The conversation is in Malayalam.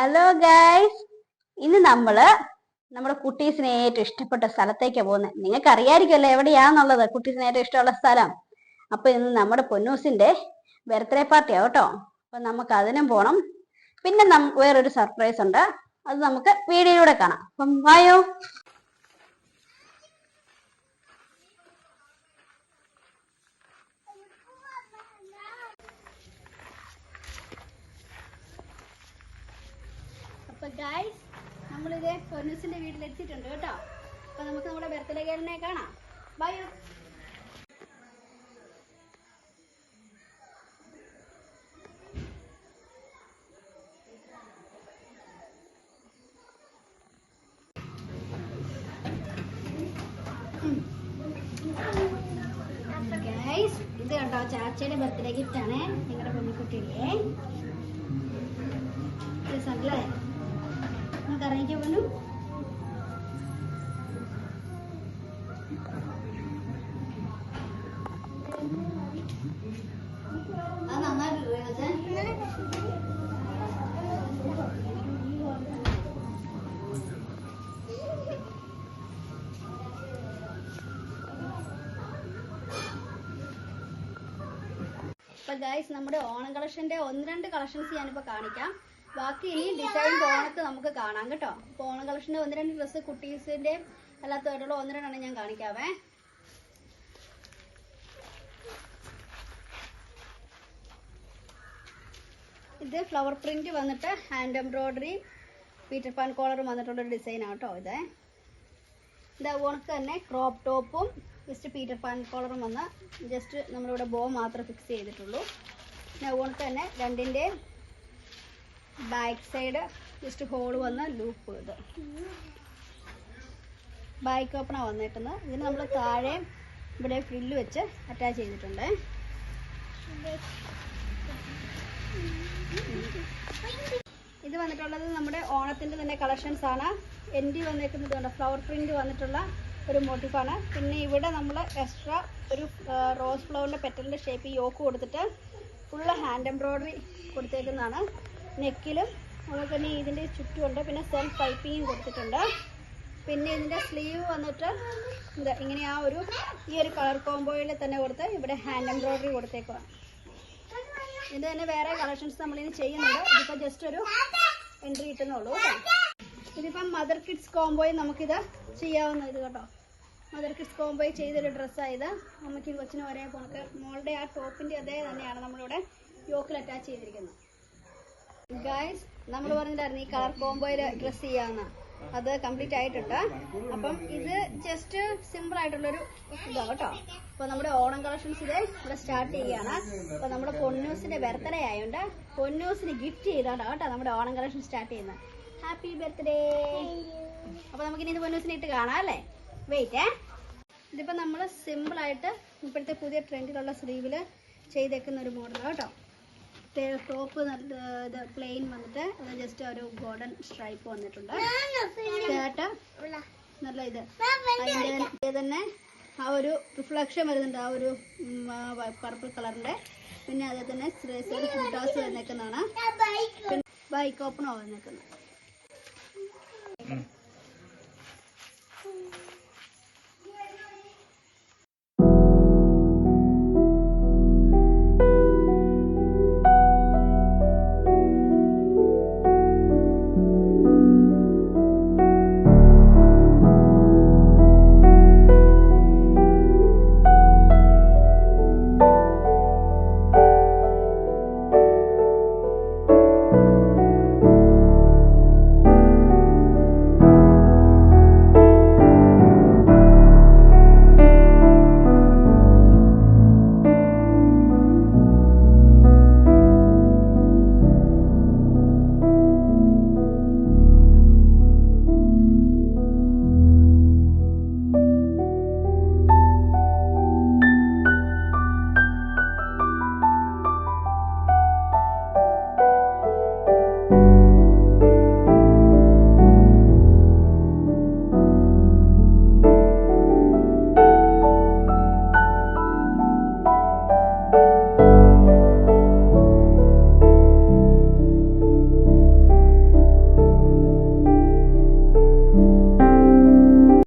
ഹലോ ഗൈസ്, ഇന്ന് നമ്മുടെ കുട്ടീസിന് ഏറ്റവും ഇഷ്ടപ്പെട്ട സ്ഥലത്തേക്കാണ് പോകുന്നത്. നിങ്ങൾക്ക് അറിയായിരിക്കുമല്ലോ എവിടെയാന്നുള്ളത്, കുട്ടീസിന് ഏറ്റവും ഇഷ്ടമുള്ള സ്ഥലം. അപ്പൊ ഇന്ന് നമ്മുടെ പൊന്നൂസിന്റെ ബർത്ത്ഡേ പാർട്ടിയാ കേട്ടോ. അപ്പൊ നമുക്ക് അതിനും പോണം. പിന്നെ വേറൊരു സർപ്രൈസ് ഉണ്ട്, അത് നമുക്ക് വീഡിയോയിലൂടെ കാണാം. അപ്പം വായോ. അപ്പൊ ഗൈസ്, നമ്മളിത് പൊന്നൂസിന്റെ വീട്ടിലെത്തിയിട്ടുണ്ട് കേട്ടോ. അപ്പൊ നമുക്ക് നമ്മുടെ ബർത്ത്ഡേ ഗേളിനെ കാണാം. ബൈ. ഗൈസ്, ഇത് കണ്ടോ ചാച്ചയുടെ ബർത്ത്ഡേ ഗിഫ്റ്റ് ആണ് നിങ്ങളുടെ പൊന്നിക്കുട്ടിയുടെ. രസമല്ലേ? നമുക്ക് അറിയിക്കാൻ പോലും. അത് നന്നായിട്ടുണ്ട്. അപ്പൊ ഗൈസ്, നമ്മുടെ ഓണം കളക്ഷന്റെ 1-2 കളക്ഷൻസ് ഞാനിപ്പോ കാണിക്കാം. ബാക്കി ഇനി ഡിസൈൻ ഓണത്ത് നമുക്ക് കാണാം കേട്ടോ. അപ്പൊ ഓണം കളക്ഷന്റെ 1-2 ഡ്രസ്സ് കുട്ടീസിന്റെ അല്ലാത്തവരുള്ള 1-2 ഞാൻ കാണിക്കാവേ. ഇത് ഫ്ലവർ പ്രിന്റ് വന്നിട്ട് hand embroidery Peter Pan collar വന്നിട്ടുള്ളൊരു ഡിസൈൻ ആട്ടോ. ഇത് ഓണക്ക് തന്നെ ക്രോപ്പ് ടോപ്പും ജസ്റ്റ് പീറ്റർ പാൻ കോളറും വന്ന് ജസ്റ്റ് നമ്മളിവിടെ ബോ മാത്രം ഫിക്സ് ചെയ്തിട്ടുള്ളൂ. പിന്നെ അതുകൊണ്ട് തന്നെ രണ്ടിൻ്റെ ബാക്ക് സൈഡ് ജസ്റ്റ് ഹോൾ വന്ന് ലൂപ്പ് ഇത് ബാക്ക് ഓപ്പണാണ് വന്നിട്ടുന്നത്. ഇതിന് നമ്മൾ താഴെ ഇവിടെ ഫ്രില്ല് വെച്ച് അറ്റാച്ച് ചെയ്തിട്ടുണ്ട്. ഇത് വന്നിട്ടുള്ളത് നമ്മുടെ ഓണത്തിൻ്റെ തന്നെ കളക്ഷൻസ് ആണ്. എൻഡി വന്നേക്കുന്നത് കൊണ്ട് ഫ്ലവർ പ്രിന്റ് വന്നിട്ടുള്ള ഒരു മോട്ടീഫാണ്. പിന്നെ ഇവിടെ നമ്മൾ എക്സ്ട്രാ ഒരു റോസ് ഫ്ലവറിൻ്റെ പെറ്റലിൻ്റെ ഷേപ്പ് യോക്ക് കൊടുത്തിട്ട് ഫുള്ള് ഹാൻഡ് എംബ്രോയിഡറി കൊടുത്തേക്കുന്നതാണ്. നെക്കിലും അതുപോലെ തന്നെ ഇതിൻ്റെ ചുറ്റുമുണ്ട്. പിന്നെ സെൽഫ് പൈപ്പിങ്ങും കൊടുത്തിട്ടുണ്ട്. പിന്നെ ഇതിൻ്റെ സ്ലീവ് വന്നിട്ട് ഇങ്ങനെ ഈ ഒരു കളർ കോമ്പോയിൽ തന്നെ കൊടുത്ത് ഇവിടെ ഹാൻഡ് എംബ്രോയിഡറി കൊടുത്തേക്കുവാണ്. ഇതിൻ്റെ തന്നെ വേറെ കളക്ഷൻസ് നമ്മളിനി ചെയ്യുന്നുണ്ട്. ഇതിപ്പോൾ ജസ്റ്റ് ഒരു എൻട്രി കിട്ടുന്നുള്ളൂ കേട്ടോ. ഇതിപ്പം മദർ കിഡ്സ് കോംബോയിൽ നമുക്കിത് ചെയ്യാവുന്ന ഇത് കേട്ടോ. മദർ കിഡ്സ് കോംബോയിൽ ചെയ്തൊരു ഡ്രസ്സായത് നമുക്ക് കൊച്ചിന് ഒരേ പോണക്ക് മോളുടെ ആ ടോപ്പിൻ്റെ അതേ തന്നെയാണ് നമ്മളിവിടെ യോക്കിൽ അറ്റാച്ച് ചെയ്തിരിക്കുന്നത്. ഗൈസ്, നമ്മൾ പറഞ്ഞിട്ടായിരുന്നു ഈ കളർ കോംബോയിൽ ഡ്രസ്സ് ചെയ്യാവുന്ന, അത് കംപ്ലീറ്റ് ആയിട്ടുണ്ട്. അപ്പം ഇത് ജസ്റ്റ് സിമ്പിൾ ആയിട്ടുള്ളൊരു ഇതാണ് കേട്ടോ. അപ്പോൾ നമ്മുടെ ഓണം കളക്ഷൻസ് ഇവിടെ സ്റ്റാർട്ട് ചെയ്യുകയാണ്. അപ്പോൾ നമ്മുടെ പൊന്നൂസിന്റെ ബർത്ത്ഡേ ആയതുകൊണ്ട് പൊന്നൂസിന് ഗിഫ്റ്റ് ചെയ്താണ് കേട്ടോ നമ്മുടെ ഓണം കളക്ഷൻ സ്റ്റാർട്ട് ചെയ്യുന്നത്. Happy birthday. അപ്പോൾ നമുക്കിനി ഇത് പൊന്നൂസിനെ ഇട്ട് കാണാം അല്ലേ? വെയിറ്റ്. ഇതിപ്പോൾ നമ്മൾ സിമ്പിളായിട്ട് ഇപ്പോഴത്തെ പുതിയ ട്രെൻഡിലുള്ള സ്ലീവിൽ ചെയ്തേക്കുന്ന ഒരു മോഡലാണ് കേട്ടോ. ടോപ്പ് ഇത് പ്ലെയിൻ വന്നിട്ട് അത് ജസ്റ്റ് ഒരു ഗോൾഡൻ സ്ട്രൈപ്പ് വന്നിട്ടുണ്ട്. ഷർട്ട് നല്ല അതിൻ്റെ തന്നെ ആ ഒരു റിഫ്ലക്ഷൻ വരുന്നുണ്ട്, ആ ഒരു പർപ്പിൾ കളറിൻ്റെ. പിന്നെ അതേ തന്നെ ഫുട്ടാസ് വന്നേക്കുന്നതാണ്. പിന്നെ ബൈക്ക് ഓപ്പണോ വന്നേക്കുന്നത്.